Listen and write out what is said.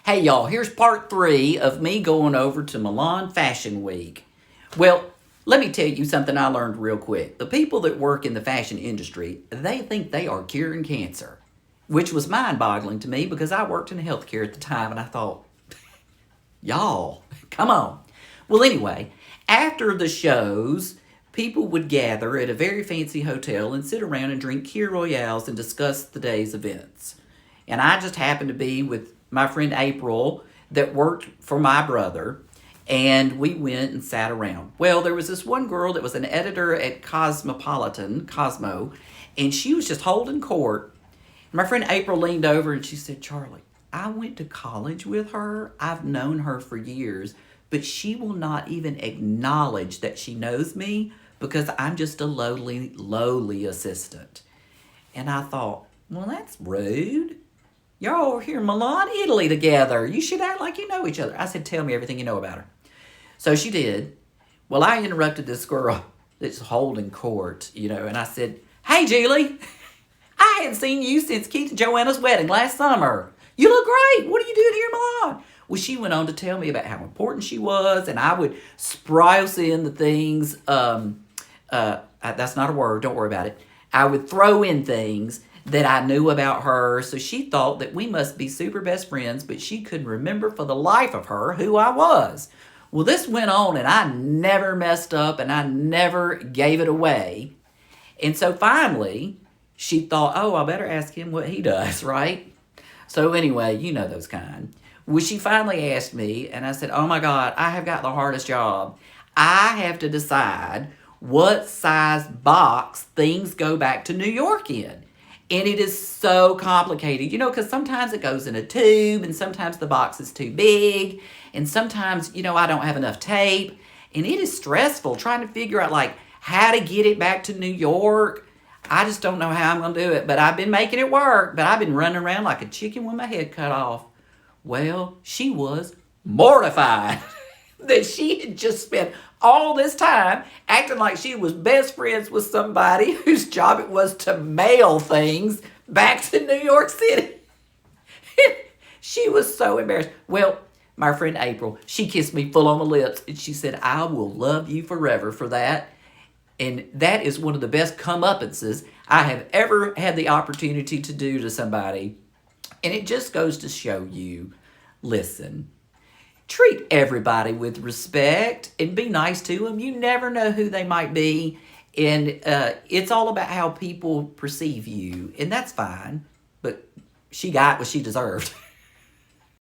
Hey y'all, here's part 3 of me going over to Milan Fashion Week. Well, let me tell you something I learned real quick. The people that work in the fashion industry, they think they are curing cancer, which was mind-boggling to me because I worked in healthcare at the time and I thought, y'all, come on. Well, anyway, after the shows, people would gather at a very fancy hotel and sit around and drink Kir Royales and discuss the day's events. And I just happened to be with my friend April that worked for my brother, and we went and sat around. Well, there was this one girl that was an editor at Cosmo, and she was just holding court. My friend April leaned over and she said, Charlie, I went to college with her. I've known her for years, but she will not even acknowledge that she knows me because I'm just a lowly assistant. And I thought, well, that's rude. Y'all are here in Milan, Italy together. You should act like you know each other. I said, tell me everything you know about her. So she did. Well, I interrupted this girl that's holding court, and I said, hey, Julie, I hadn't seen you since Keith and Joanna's wedding last summer. You look great. What are you doing here in Milan? Well, she went on to tell me about how important she was, and I would sprouse in the things. That's not a word. Don't worry about it. I would throw in things that I knew about her, so she thought that we must be super best friends, but she couldn't remember for the life of her who I was. Well, this went on, and I never messed up, and I never gave it away. And so finally, she thought, oh, I better ask him what he does, right? So anyway, you know those kind. Well, she finally asked me, and I said, oh my God, I have got the hardest job. I have to decide what size box things go back to New York in. And it is so complicated, because sometimes it goes in a tube, and sometimes the box is too big, and sometimes, I don't have enough tape, and it is stressful trying to figure out, how to get it back to New York. I just don't know how I'm going to do it, but I've been making it work, but I've been running around like a chicken with my head cut off. Well, she was mortified that she had just spent all this time acting like she was best friends with somebody whose job it was to mail things back to New York City. She was so embarrassed. Well, my friend April, she kissed me full on the lips, and she said, I will love you forever for that. And that is one of the best comeuppances I have ever had the opportunity to do to somebody. And it just goes to show you, listen, treat everybody with respect and be nice to them. You never know who they might be. And it's all about how people perceive you. And that's fine. But she got what she deserved.